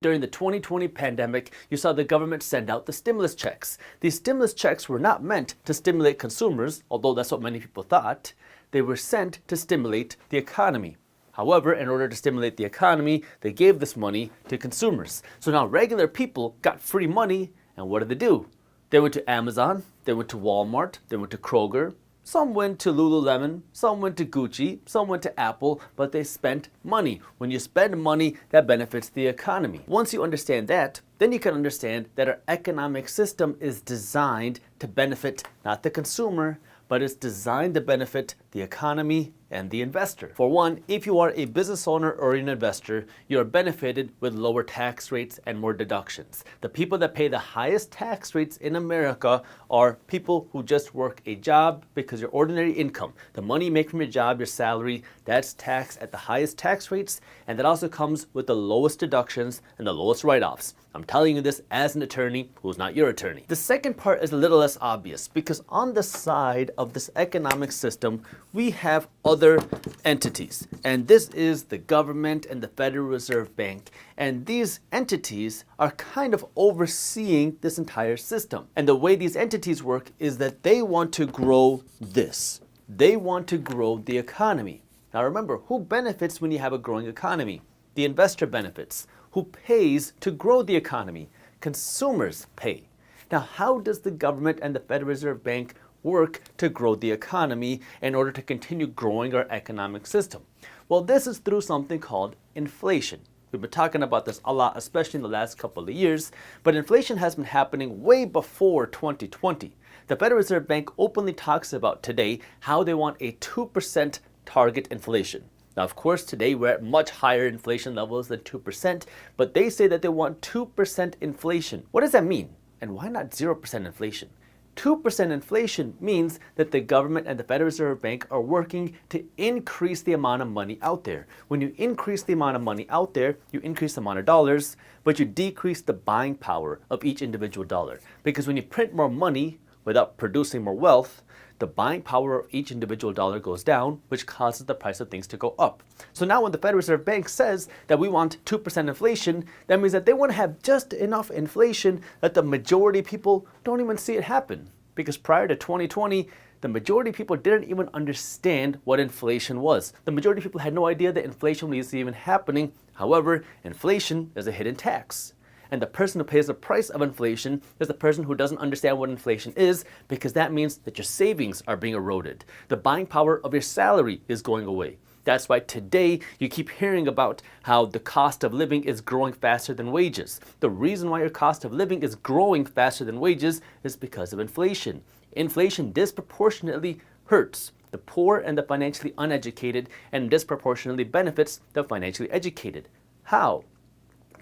During the 2020 pandemic, you saw the government send out the stimulus checks. These stimulus checks were not meant to stimulate consumers, although that's what many people thought. They were sent to stimulate the economy. However, in order to stimulate the economy, they gave this money to consumers. So now regular people got free money, and what did they do? They went to Amazon, they went to Walmart, they went to Kroger. Some went to Lululemon, some went to Gucci, some went to Apple, but they spent money. When you spend money, that benefits the economy. Once you understand that, then you can understand that our economic system is designed to benefit not the consumer, but it's designed to benefit the economy and the investor. For one, if you are a business owner or an investor, you are benefited with lower tax rates and more deductions. The people that pay the highest tax rates in America are people who just work a job because your ordinary income, the money you make from your job, your salary, that's taxed at the highest tax rates, and that also comes with the lowest deductions and the lowest write-offs. I'm telling you this as an attorney who's not your attorney. The second part is a little less obvious because on the side of this economic system, we have other entities. And this is the government and the Federal Reserve Bank. And these entities are kind of overseeing this entire system. And the way these entities work is that they want to grow this. They want to grow the economy. Now remember, who benefits when you have a growing economy? The investor benefits. Who pays to grow the economy? Consumers pay. Now, how does the government and the Federal Reserve Bank work to grow the economy in order to continue growing our economic system? Well, this is through something called inflation. We've been talking about this a lot, especially in the last couple of years, but inflation has been happening way before 2020. The Federal Reserve Bank openly talks about today how they want a 2% target inflation. Now, of course, today we're at much higher inflation levels than 2%, but they say that they want 2% inflation. What does that mean? And why not 0% inflation? 2% inflation means that the government and the Federal Reserve Bank are working to increase the amount of money out there. When you increase the amount of money out there, you increase the amount of dollars, but you decrease the buying power of each individual dollar. Because when you print more money without producing more wealth, the buying power of each individual dollar goes down, which causes the price of things to go up. So now when the Federal Reserve Bank says that we want 2% inflation, that means that they want to have just enough inflation that the majority of people don't even see it happen. Because prior to 2020, the majority of people didn't even understand what inflation was. The majority of people had no idea that inflation was even happening. However, inflation is a hidden tax. And the person who pays the price of inflation is the person who doesn't understand what inflation is, because that means that your savings are being eroded. The buying power of your salary is going away. That's why today you keep hearing about how the cost of living is growing faster than wages. The reason why your cost of living is growing faster than wages is because of inflation. Inflation disproportionately hurts the poor and the financially uneducated and disproportionately benefits the financially educated. How?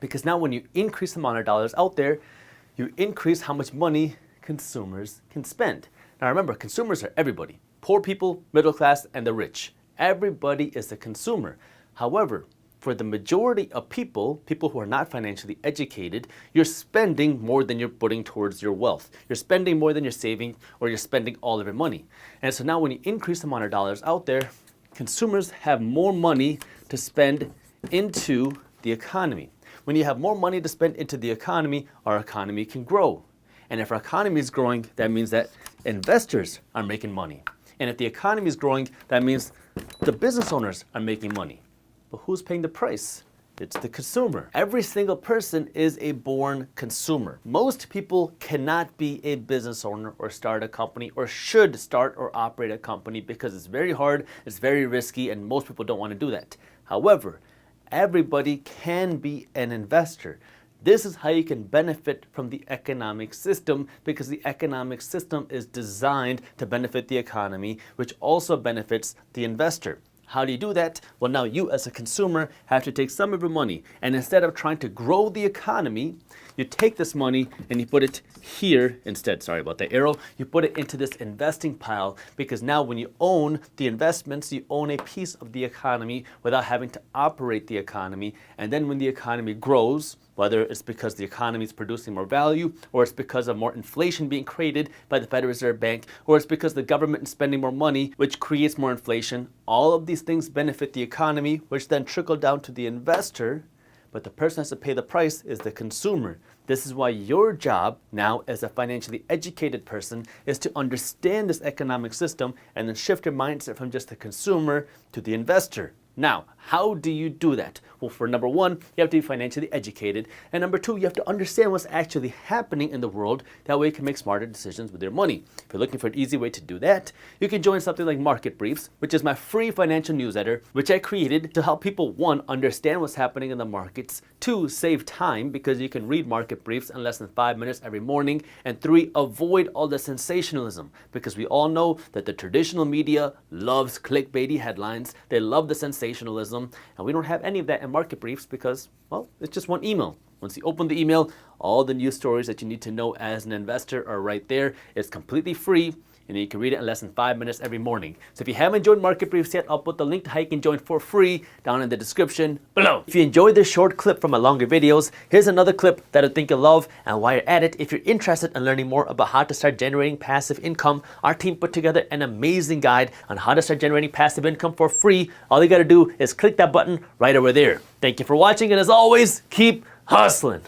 Because now when you increase the amount of dollars out there, you increase how much money consumers can spend. Now remember, consumers are everybody. Poor people, middle class, and the rich. Everybody is a consumer. However, for the majority of people who are not financially educated, you're spending more than you're putting towards your wealth. You're spending more than you're saving, or you're spending all of your money. And so now when you increase the amount of dollars out there, consumers have more money to spend into the economy. When you have more money to spend into the economy, our economy can grow. And if our economy is growing, that means that investors are making money. And if the economy is growing, that means the business owners are making money. But who's paying the price? It's the consumer. Every single person is a born consumer. Most people cannot be a business owner or start a company or should start or operate a company because it's very hard, it's very risky, and most people don't want to do that. However, everybody can be an investor. This is how you can benefit from the economic system, because the economic system is designed to benefit the economy, which also benefits the investor. How do you do that? Well, now you as a consumer have to take some of your money, and instead of trying to grow the economy, you take this money and you put it here instead. Sorry about the arrow. You put it into this investing pile, because now when you own the investments, you own a piece of the economy without having to operate the economy. And then when the economy grows, whether it's because the economy is producing more value, or it's because of more inflation being created by the Federal Reserve Bank, or it's because the government is spending more money, which creates more inflation, all of these things benefit the economy, which then trickle down to the investor. but the person who has to pay the price is the consumer. This is why your job now as a financially educated person is to understand this economic system and then shift your mindset from just the consumer to the investor. Now, how do you do that? Well, for number one, you have to be financially educated. And number two, you have to understand what's actually happening in the world. That way you can make smarter decisions with your money. If you're looking for an easy way to do that, you can join something like Market Briefs, which is my free financial newsletter, which I created to help people, one, understand what's happening in the markets, two, save time because you can read Market Briefs in less than 5 minutes every morning, and three, avoid all the sensationalism because we all know that the traditional media loves clickbaity headlines. They love the sensationalism, and we don't have any of that in Market Briefs because, well, it's just one email. Once you open the email, all the news stories that you need to know as an investor are right there. It's completely free, and you can read it in less than 5 minutes every morning. So if you haven't joined Market Briefs yet, I'll put the link to how you can join for free down in the description below. If you enjoyed this short clip from my longer videos, here's another clip that I think you'll love. And while you're at it, if you're interested in learning more about how to start generating passive income, our team put together an amazing guide on how to start generating passive income for free. All you gotta do is click that button right over there. Thank you for watching, and as always, keep hustling.